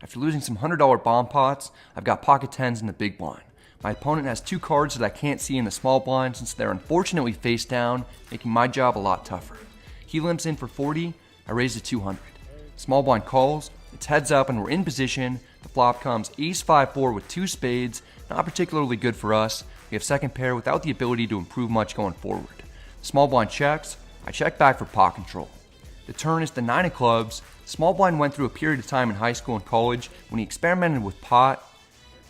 After losing some $100 bomb pots, I've got pocket tens in the big blind. My opponent has two cards that I can't see in the small blind since they're unfortunately face down, making my job a lot tougher. He limps in for 40, I raise to 200. Small blind calls, it's heads up and we're in position. The flop comes ace 5-4 with two spades, not particularly good for us. We have second pair without the ability to improve much going forward. Small blind checks, I check back for pot control. The turn is the 9 of clubs. Small blind went through a period of time in high school and college when he experimented with pot,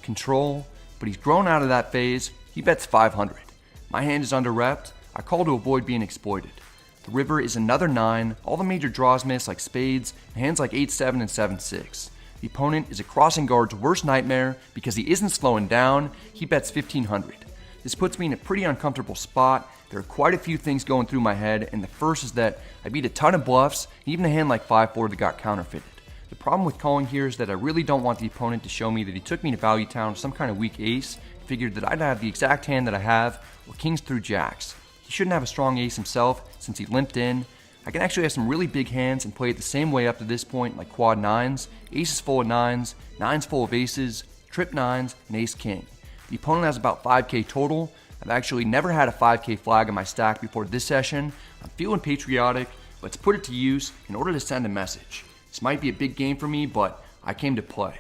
control, but he's grown out of that phase. He bets 500. My hand is under-repped. I call to avoid being exploited. The river is another 9. All the major draws miss like spades, and hands like 8-7 and 7-6. The opponent is a crossing guard's worst nightmare because he isn't slowing down. He bets 1500. This puts me in a pretty uncomfortable spot. There are quite a few things going through my head, and the first is that I beat a ton of bluffs, even a hand like 5-4 that got counterfeited. The problem with calling here is that I really don't want the opponent to show me that he took me to Value Town with some kind of weak ace, figured that I'd have the exact hand that I have, or kings through jacks. He shouldn't have a strong ace himself since he limped in. I can actually have some really big hands and play it the same way up to this point, like quad 9s, aces full of 9s, 9s full of aces, trip 9s, and ace king. The opponent has about 5k total. I've actually never had a 5k flag in my stack before this session. I'm feeling patriotic. Let's put it to use in order to send a message. This might be a big game for me, but I came to play.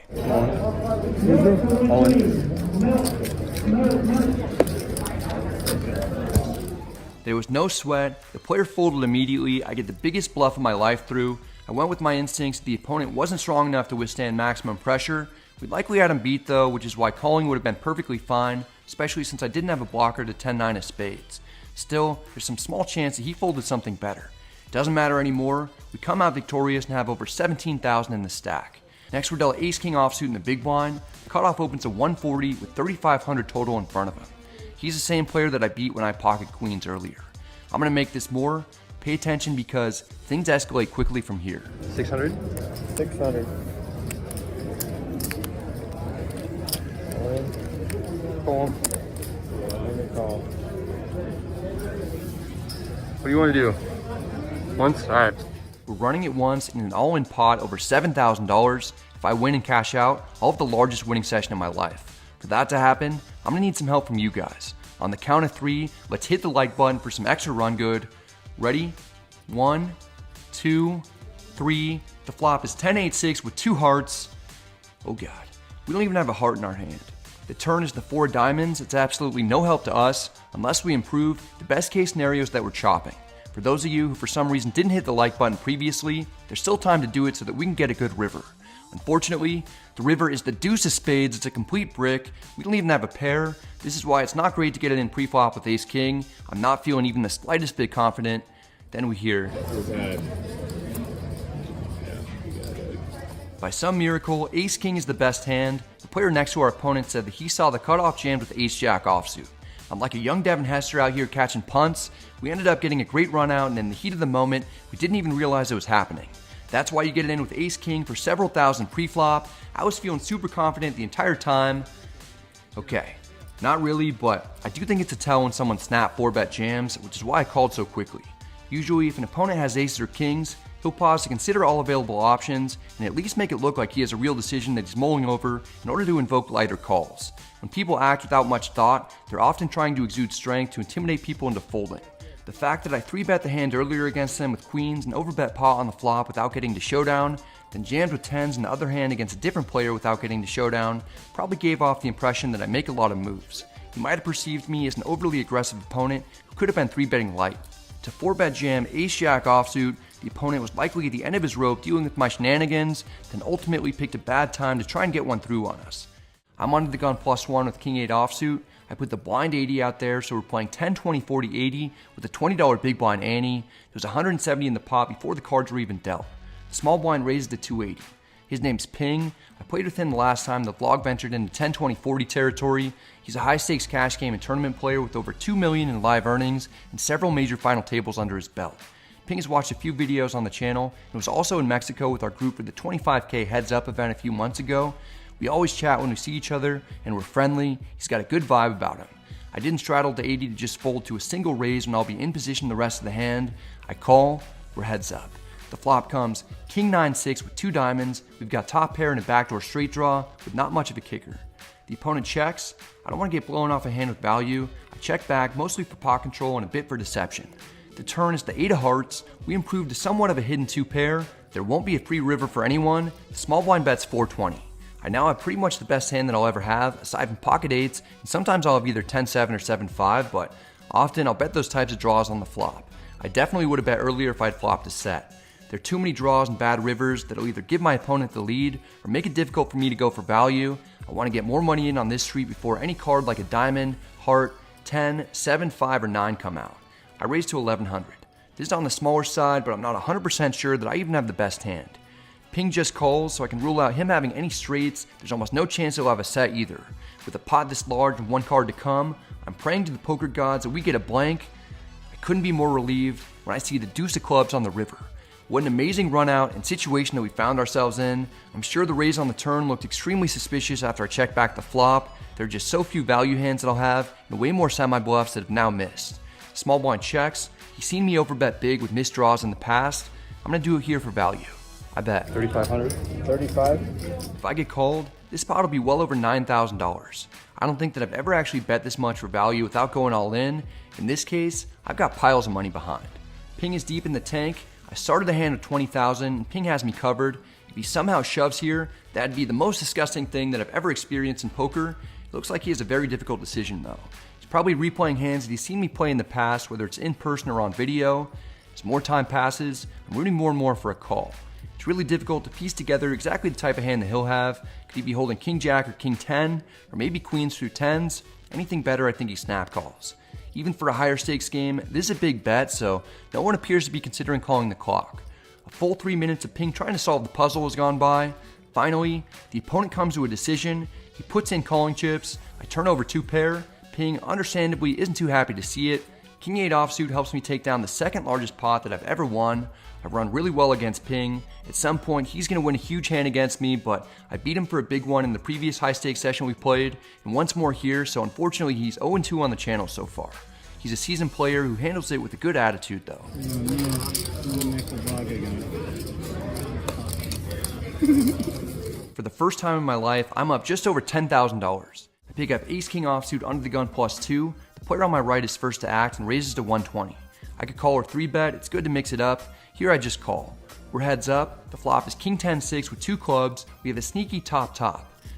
There was no sweat. The player folded immediately. I get the biggest bluff of my life through. I went with my instincts. The opponent wasn't strong enough to withstand maximum pressure. We likely had him beat though, which is why calling would have been perfectly fine, especially since I didn't have a blocker to 10-9 of spades. Still, there's some small chance that he folded something better. It doesn't matter anymore. We come out victorious and have over 17,000 in the stack. Next we're dealt ace king offsuit in the big blind. The cutoff opens to 140 with 3,500 total in front of him. He's the same player that I beat when I pocket queens earlier. I'm gonna make this more. Pay attention because things escalate quickly from here. 600? 600. Call. Call. What do you want to do? Once? Alright. We're running it once in an all-in pot over $7,000. If I win and cash out, I'll have the largest winning session of my life. For that to happen, I'm gonna need some help from you guys. On the count of 3, let's hit the like button for some extra run good. Ready? 1, 2, 3. The flop is 10-8-6 with 2 hearts. Oh god, we don't even have a heart in our hand. The turn is the 4 diamonds. It's absolutely no help to us unless we improve. The best case scenario is that we're chopping. For those of you who for some reason didn't hit the like button previously, there's still time to do it so that we can get a good river. Unfortunately, the river is the deuce of spades. It's a complete brick. We don't even have a pair. This is why it's not great to get it in pre-flop with ace king. I'm not feeling even the slightest bit confident. Then we hear, by some miracle, ace king is the best hand. The player next to our opponent said that he saw the cutoff jammed with ace jack offsuit. I'm like a young Devin Hester out here catching punts. We ended up getting a great run out, and in the heat of the moment, we didn't even realize it was happening. That's why you get it in with ace king for several thousand pre-flop. I was feeling super confident the entire time. Okay, not really, but I do think it's a tell when someone snap 4-bet jams, which is why I called so quickly. Usually, if an opponent has aces or kings, he'll pause to consider all available options and at least make it look like he has a real decision that he's mulling over in order to invoke lighter calls. When people act without much thought, they're often trying to exude strength to intimidate people into folding. The fact that I 3-bet the hand earlier against them with queens and overbet pot on the flop without getting to showdown, then jammed with 10s in the other hand against a different player without getting to showdown, probably gave off the impression that I make a lot of moves. He might have perceived me as an overly aggressive opponent who could have been 3-betting light. To 4-bet jam ace-jack offsuit, the opponent was likely at the end of his rope dealing with my shenanigans, then ultimately picked a bad time to try and get one through on us. I'm under the gun +1 with king 8 offsuit. I put the blind 80 out there, so we're playing 10, 20, 40, 80 with a $20 big blind ante. There's 170 in the pot before the cards were even dealt. The small blind raises to 280. His name's Ping. I played with him the last time the vlog ventured into 10, 20, 40 territory. He's a high stakes cash game and tournament player with over $2 million in live earnings and several major final tables under his belt. Ping has watched a few videos on the channel and was also in Mexico with our group for the 25K heads up event a few months ago. We always chat when we see each other and we're friendly. He's got a good vibe about him. I didn't straddle to 80 to just fold to a single raise when I'll be in position the rest of the hand. I call, we're heads up. The flop comes king 9-6 with 2 diamonds. We've got top pair and a backdoor straight draw with not much of a kicker. The opponent checks. I don't want to get blown off a hand with value. I check back mostly for pot control and a bit for deception. The turn is the 8 of hearts. We improve to somewhat of a hidden 2 pair. There won't be a free river for anyone. The small blind bet's 420. I now have pretty much the best hand that I'll ever have, aside from pocket 8s, and sometimes I'll have either 10-7 or 7-5, but often I'll bet those types of draws on the flop. I definitely would have bet earlier if I'd flopped a set. There are too many draws and bad rivers that'll either give my opponent the lead or make it difficult for me to go for value. I want to get more money in on this street before any card like a diamond, heart, 10, 7, 5, or 9 come out. I raise to 1100. This is on the smaller side, but I'm not 100% sure that I even have the best hand. Ping just calls, so I can rule out him having any straights. There's almost no chance he'll have a set either. With a pot this large and 1 card to come, I'm praying to the poker gods that we get a blank. I couldn't be more relieved when I see the deuce of clubs on the river. What an amazing run out and situation that we found ourselves in. I'm sure the raise on the turn looked extremely suspicious after I checked back the flop. There are just so few value hands that I'll have, and way more semi-bluffs that have now missed. Small blind checks. He's seen me overbet big with missed draws in the past. I'm gonna do it here for value. I bet 3,500. 35. if I get called, this spot will be well over $9,000. I don't think that I've ever actually bet this much for value without going all in. In this case, I've got piles of money behind. Ping is deep in the tank. I started the hand with 20,000 and Ping has me covered. If he somehow shoves here, that'd be the most disgusting thing that I've ever experienced in poker. It looks like he has a very difficult decision though. He's probably replaying hands that he's seen me play in the past, whether it's in person or on video. As more time passes, I'm rooting more and more for a call. It's really difficult to piece together exactly the type of hand that he'll have. Could he be holding king jack or king 10, or maybe queens through 10s? Anything better, I think he snap calls. Even for a higher stakes game, this is a big bet, so no one appears to be considering calling the clock. A full 3 minutes of Ping trying to solve the puzzle has gone by. Finally, the opponent comes to a decision. He puts in calling chips. I turn over 2 pair. Ping, understandably, isn't too happy to see it. King 8 offsuit helps me take down the second largest pot that I've ever won. I've run really well against Ping. At some point, he's going to win a huge hand against me, but I beat him for a big one in the previous high stakes session we played, and once more here, so unfortunately he's 0-2 on the channel so far. He's a seasoned player who handles it with a good attitude though. For the first time in my life, I'm up just over $10,000. I pick up ace-king offsuit under the gun +2. The player on my right is first to act and raises to 120. I could call or 3-bet, it's good to mix it up. Here I just call. We're heads up, the flop is king 10-6 with 2 clubs. We have a sneaky top.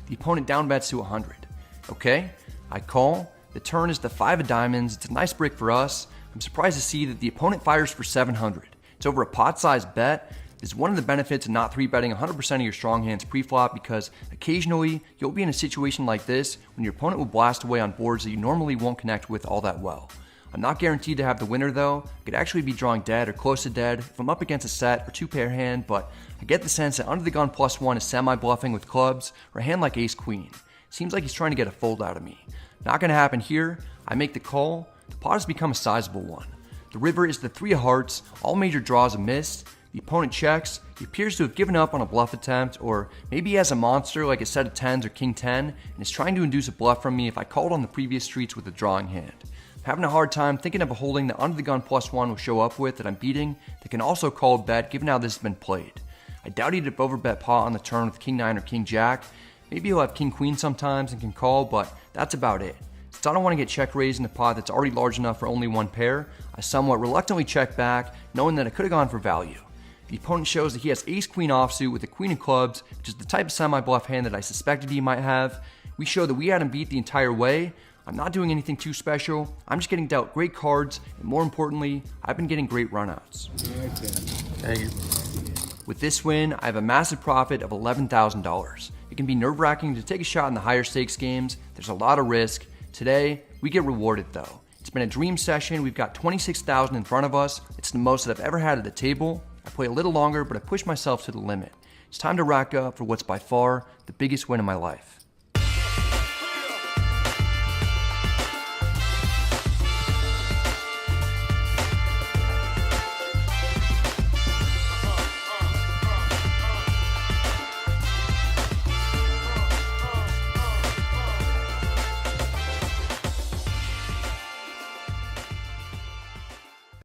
The opponent down bets to 100. Okay, I call. The turn is the 5 of diamonds. It's a nice brick for us. I'm surprised to see that the opponent fires for 700. It's over a pot-sized bet. It's one of the benefits of not 3-betting 100% of your strong hands pre-flop, because occasionally you'll be in a situation like this when your opponent will blast away on boards that you normally won't connect with all that well. I'm not guaranteed to have the winner though. I could actually be drawing dead or close to dead if I'm up against a set or 2-pair hand, but I get the sense that under the gun +1 is semi-bluffing with clubs or a hand like ace-queen. Seems like he's trying to get a fold out of me. Not gonna happen here. I make the call. The pot has become a sizable one. The river is the 3 of hearts. All major draws are missed. The opponent checks. He appears to have given up on a bluff attempt, or maybe he has a monster like a set of 10s or king 10 and is trying to induce a bluff from me if I called on the previous streets with a drawing hand. I'm having a hard time thinking of a holding that under the gun +1 will show up with that I'm beating that can also call a bet given how this has been played. I doubt he'd have overbet pot on the turn with king 9 or king jack. Maybe he'll have king queen sometimes and can call, but that's about it. Since I don't want to get check raised in a pot that's already large enough for only 1 pair, I somewhat reluctantly check back, knowing that I could have gone for value. The opponent shows that he has ace-queen offsuit with a queen of clubs, which is the type of semi-bluff hand that I suspected he might have. We show that we had him beat the entire way. I'm not doing anything too special. I'm just getting dealt great cards, and more importantly, I've been getting great runouts. Thank you. With this win, I have a massive profit of $11,000. It can be nerve-wracking to take a shot in the higher stakes games. There's a lot of risk. Today, we get rewarded though. It's been a dream session. We've got 26,000 in front of us. It's the most that I've ever had at the table. I play a little longer, but I push myself to the limit. It's time to rack up for what's by far the biggest win of my life.